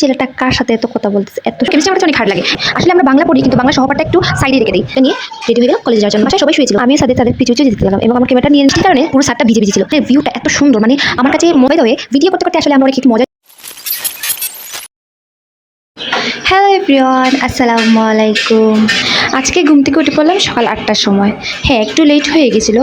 ছেলেটা কার সাথে এত কথা বলতেছে, এত কেমিস্ট্রি আমার কাছে অনেক খারাপ লাগে। আসলে আমরা বাংলা পড়ি, কিন্তু বাংলা সহপাঠটা একটু সাইডে রেখে দিই। নিয়ে রেডি হয়ে গেলাম কলেজে যাওয়ার জন্য। বাসায় সবাই শুয়েছিল, আমিও তাদের পিছু পিছু যেতে লাগলাম এবং আমার ক্যামেরাটা নিয়ে নিচ্ছি কারণে পুরো সারটা ভিজে ভিজে ছিল। ভিউটা এত সুন্দর, মানে আমার কাছে মোবাইল হয়ে ভিডিও করতে করতে আসলে আমরা অনেক একটু মজা। হ্যালো এভরিওয়ান, আসসালামু আলাইকুম। আজকে ঘুম থেকে উঠে পড়লাম সকাল 8টার সময়। হ্যাঁ, একটু লেট হয়ে গেছিলো,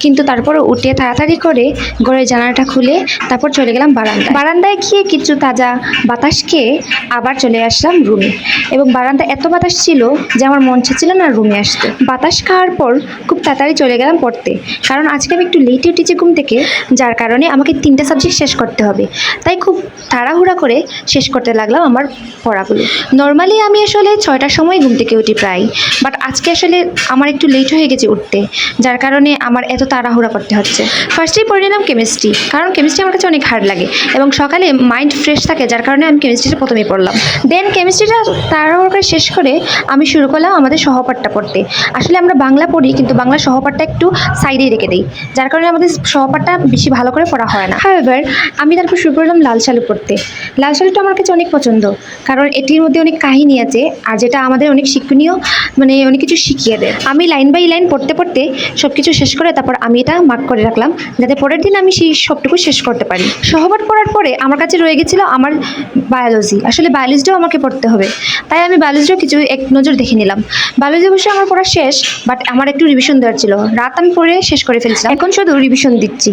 কিন্তু তারপর উঠে তাড়াতাড়ি করে ঘরের জানালাটা খুলে তারপর চলে গেলাম বারান্দায় গিয়ে কিছু তাজা বাতাস খেয়ে আবার চলে আসলাম রুমে। এবং বারান্দায় এত বাতাস ছিল যে আমার মন চাচ্ছিল না রুমে আসতে। বাতাস খাওয়ার পর খুব তাড়াতাড়ি চলে গেলাম পড়তে, কারণ আজকে আমি একটু লেটে উঠেছি ঘুম থেকে, যার কারণে আমাকে 3টা সাবজেক্ট শেষ করতে হবে। তাই খুব তাড়াহুড়া করে শেষ করতে লাগলাম আমার পড়াগুলো। নর্মালি আমি আসলে 6টার সময় ঘুম থেকে উঠি প্রায়, বাট আজকে আসলে আমার একটু লেট হয়ে গেছে উঠতে, যার কারণে আমার এত তাড়াহুড়া করতে হচ্ছে। ফার্স্টেই পড়ে নিলাম কেমিস্ট্রি, কারণ কেমিস্ট্রি আমার কাছে অনেক হার্ড লাগে এবং সকালে মাইন্ড ফ্রেশ থাকে, যার কারণে আমি কেমিস্ট্রিটা প্রথমেই পড়লাম। দেন কেমিস্ট্রিটা তাড়াহুড়ো করে শেষ করে আমি শুরু করলাম আমাদের সহপাঠটা পড়তে। আসলে আমরা বাংলা পড়ি, কিন্তু বাংলা সহপাঠটা একটু সাইডেই রেখে দিই, যার কারণে আমাদের সহপাঠটা বেশি ভালো করে পড়া হয় না। হাউএভার আমি তারপর শুরু করলাম লাল সালু পড়তে। লাল সালুটা আমার কাছে অনেক পছন্দ, কারণ এটির মধ্যে অনেক কাহিনী আছে, আর যেটা আমাদের অনেক শিক্ষণীয়, মানে অনেক কিছু শিখিয়ে দেয়। আমি লাইন বাই লাইন পড়তে পড়তে সব কিছু শেষ করে তারপর আমি এটা মার্ক করে রাখলাম, যাতে পরের দিন আমি সেই সবটুকু শেষ করতে পারি। সহপাঠ পড়ার পরে আমার কাছে রয়ে গেছিলো আমার বায়োলজি। আসলে বায়োলজিটাও আমাকে পড়তে হবে, তাই আমি বায়োলজিটাও কিছু এক নজর দেখে নিলাম। বায়োলজি অবশ্যই আমার পড়া শেষ, বাট আমার একটু রিভিশন দেওয়ার ছিল। রাত আমি পড়ে শেষ করে ফেলছিলাম, এখন শুধু রিভিশন দিচ্ছি।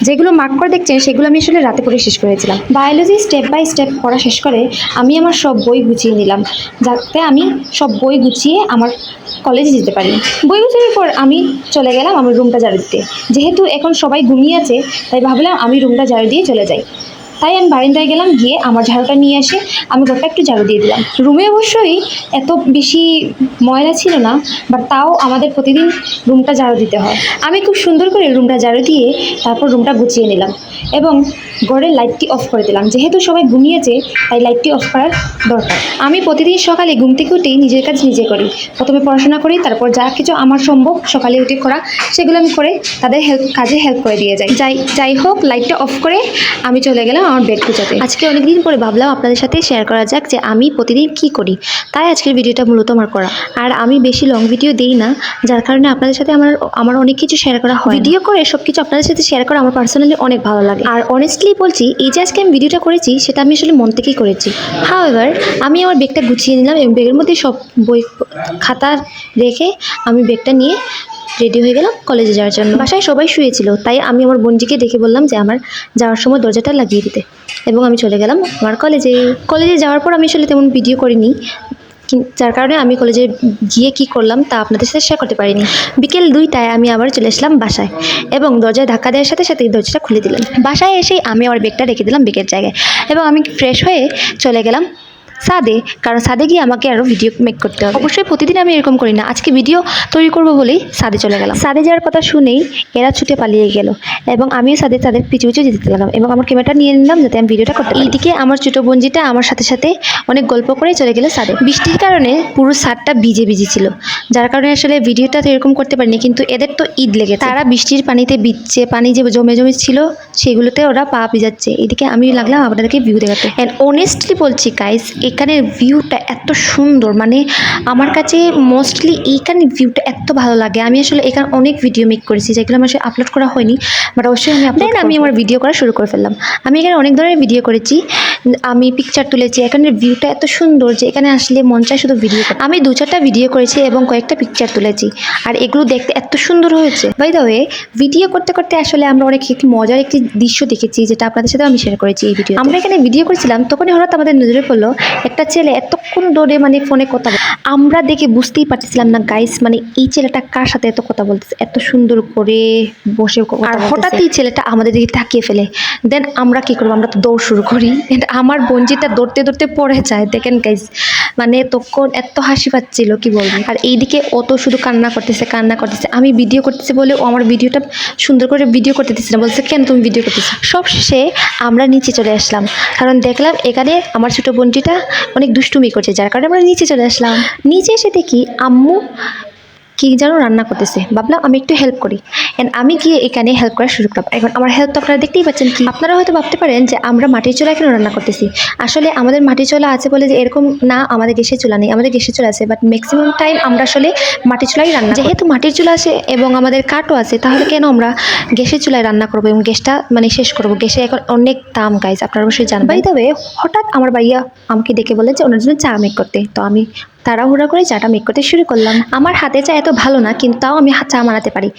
যেগুলো মার্ক করে দেখছেন সেগুলো আমি আসলে রাতে পড়ে শেষ করেছিলাম। বায়োলজি স্টেপ বাই স্টেপ পড়া শেষ করে আমি আমার সব বই গুছিয়ে নিলাম, যাতে আমি সব বই গুছিয়ে আমার কলেজে যেতে পারি। বই গুছানোর পর আমি চলে গেলাম আমার রুমটা ঝাড়ু দিতে। যেহেতু এখন সবাই ঘুমিয়ে আছে, তাই ভাবলাম আমি রুমটা ঝাড়ু দিয়ে চলে যাই। তাই আমি বারান্দায় গেলাম, গিয়ে আমার ঝাড়ুটা নিয়ে এসে আমি ঘরটা একটু ঝাড়ু দিয়ে দিলাম। রুমে অবশ্যই এত বেশি ময়লা ছিল না, বাট তাও আমাদের প্রতিদিন রুমটা ঝাড়ু দিতে হয়। আমি খুব সুন্দর করে রুমটা ঝাড়ু দিয়ে তারপর রুমটা গুছিয়ে নিলাম এবং ঘরের লাইটটি অফ করে দিলাম। যেহেতু সবাই ঘুমিয়েছে, তাই লাইটটি অফ করার দরকার। আমি প্রতিদিন সকালে ঘুম থেকে উঠেই নিজের কাজ নিজে করি। প্রথমে পড়াশোনা করি, তারপর যা কিছু আমার সম্ভব সকালে উঠে করা সেগুলো আমি করে তাদের কাজে হেল্প করে দিয়ে যাই হোক, লাইটটা অফ করে আমি চলে গেলাম আমার বেড গুছাতে। আজকে অনেকদিন পরে ভাবলাম আপনাদের সাথে শেয়ার করা যাক যে আমি প্রতিদিন কি করি, তাই আজকের ভিডিওটা মূলত আমার করা। আর আমি বেশি লং ভিডিও দিই না, যার কারণে আপনাদের সাথে আমার অনেক কিছু শেয়ার করা হয়। ভিডিও করে সব কিছু আপনাদের সাথে শেয়ার করা আমার পার্সোনালি অনেক ভালো লাগে। আর অনেস্টলি বলছি, এই যে আজকে আমি ভিডিওটা করেছি সেটা আমি আসলে মন থেকেই করেছি। হাউএভার আমি আমার ব্যাগটা গুছিয়ে নিলাম এবং ব্যাগের মধ্যে সব বই খাতা রেখে আমি ব্যাগটা নিয়ে রেডি হয়ে গেলাম কলেজে যাওয়ার জন্য। বাসায় সবাই শুয়েছিল, তাই আমি আমার বোনজিকে দেখে বললাম যে আমার যাওয়ার সময় দরজাটা লাগিয়ে দিতে, এবং আমি চলে গেলাম আমার কলেজে যাওয়ার পর আমি আসলে তেমন ভিডিও করিনি, যার কারণে আমি কলেজে গিয়ে কি করলাম তা আপনাদের সাথে শেয়ার করতে পারিনি। বিকেল 2টায় আমি আবার চলে আসলাম বাসায় এবং দরজায় ধাক্কা দেওয়ার সাথে সাথে দরজাটা খুলে দিলাম। বাসায় এসেই আমি আমার ব্যাগটা রেখে দিলাম ব্যাগের জায়গায় এবং আমি ফ্রেশ হয়ে চলে গেলাম ছাদে, কারণ ছাদে গিয়ে আমাকে আরও ভিডিও মেক করতে হবে। অবশ্যই প্রতিদিন আমি এরকম করি না, আজকে ভিডিও তৈরি করব বলেই ছাদে চলে গেলাম। ছাদে যাওয়ার কথা শুনেই এরা ছুটে পালিয়ে গেল এবং আমিও তাদের পিছু পিছু যেতে লাগলাম এবং আমার ক্যামেরাটা নিয়ে নিলাম যাতে আমি ভিডিওটা করতে পারি। এইদিকে আমার ছোটো বোনজিটা আমার সাথে সাথে অনেক গল্প করে চলে গেল ছাদে। বৃষ্টির কারণে পুরো ছাদটা ভিজে ছিল, যার কারণে আসলে ভিডিওটা তো এরকম করতে পারিনি, কিন্তু এদের তো ঈদ লেগে তারা বৃষ্টির পানিতে ভিজছে, পানি যে জমে ছিল সেগুলোতে ওরা পা ভিজাচ্ছে। এদিকে আমি লাগলাম আপনাদেরকে ভিউ দেখাতে। অ্যান্ড অনেস্টলি বলছি গাইস, এখানের ভিউটা এত সুন্দর, মানে আমার কাছে মোস্টলি এইখানে ভিউটা এত ভালো লাগে। আমি আসলে এখানে অনেক ভিডিও মেক করেছি, যেগুলো আমার আসলে আপলোড করা হয়নি, বাট অবশ্যই আমি আমার ভিডিও করা শুরু করে ফেললাম। আমি এখানে অনেক ধরনের ভিডিও করেছি, আমি পিকচার তুলেছি। এখানের ভিউটা এত সুন্দর যে এখানে আসলে মন চায় শুধু ভিডিও। আমি 2-4টা ভিডিও করেছি এবং কয়েকটা পিকচার তুলেছি, আর এগুলো দেখতে এত সুন্দর হয়েছে। বাই দ্য ওয়ে, ভিডিও করতে করতে আসলে আমরা অনেক একটি মজার একটি দৃশ্য দেখেছি, যেটা আপনাদের সাথে আমি শেয়ার করেছি এই ভিডিও। আমরা এখানে ভিডিও করেছিলাম, তখনই হঠাৎ আমাদের নজরে পড়লো একটা ছেলে এতক্ষণ ধরে মানে ফোনে কথা বলে। আমরা দেখে বুঝতেই পারতেছিলাম না গাইস, মানে এই ছেলেটা কার সাথে এত কথা বলতেছে, এত সুন্দর করে বসে। আর হঠাৎ এই ছেলেটা আমাদের দিকে তাকিয়ে ফেলে। দেন আমরা কি করবো, আমরা তো দৌড় শুরু করি। আমার বোনজিটা দৌড়তে দৌড়তে পড়ে যায়। দেখেন গাইস, মানে তখন এত হাসি পাচ্ছিল কি বলবো। আর এইদিকে ও তো শুধু কান্না করতেছে। আমি ভিডিও করতেছি বলে ও আমার ভিডিওটা সুন্দর করে ভিডিও করতে দিচ্ছে না, বলছে কেন তুমি ভিডিও করতেছো। সব শেষে আমরা নিচে চলে আসলাম, কারণ দেখলাম এখানে আমার ছোটো বোনটিটা অনেক দুষ্টুমি করছে, যার কারণে আমরা নিচে চলে আসলাম। নিচে এসে দেখি আম্মু কী যেন রান্না করতেছে, ভাবলাম আমি একটু হেল্প করি। অ্যান্ড আমি গিয়ে এখানে হেল্প করা শুরু করলাম। এখন আমার হেল্প তো আপনারা দেখতেই পাচ্ছেন কি। আপনারা হয়তো ভাবতে পারেন যে আমরা মাটির চুলায় কেন রান্না করতেছি। আসলে আমাদের মাটির চুলা আছে বলে যে এরকম না, আমাদের গ্যাসের চুলা নেই, আমাদের গ্যাসের চুলা আছে, বাট ম্যাক্সিমাম টাইম আমরা আসলে মাটির চুলাই রান্না। যেহেতু মাটির চুলা আছে এবং আমাদের কাঠও আছে, তাহলে কেন আমরা গ্যাসের চুলায় রান্না করবো এবং গ্যাসটা মানে শেষ করবো। গ্যাসে এখন অনেক দাম গাইজ, আপনারা অবশ্যই জানবেন। বাই দ্য ওয়ে, হঠাৎ আমার ভাইয়া আমাকে ডেকে বলে যে ওনার জন্য চা মেক করতে। তো আমি তাড়াহুড়া করে চাটা মেক করতে শুরু করলাম। আমার হাতে চা এত ভালো না, কিন্তু তাও আমি চা বানাতে পারি।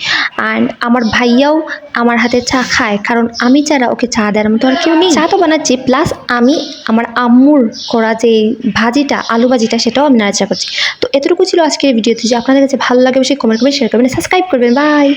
অ্যান্ড আমার ভাইয়াও আমার হাতে চা খায়, কারণ আমি ছাড়া ওকে চা দেওয়ার মতো আর কেউ নেই। চা তো বানাচ্ছি, প্লাস আমি আমার আম্মুর করা যে ভাজিটা, আলু ভাজিটা, সেটাও আমি নাড়াচাড়া করছি। তো এতটুকু ছিল আজকের ভিডিওতে। যে আপনাদের কাছে ভালো লাগে অবশ্যই কমেন্ট করবেন, শেয়ার করবেন, সাবস্ক্রাইব করবেন। বাই।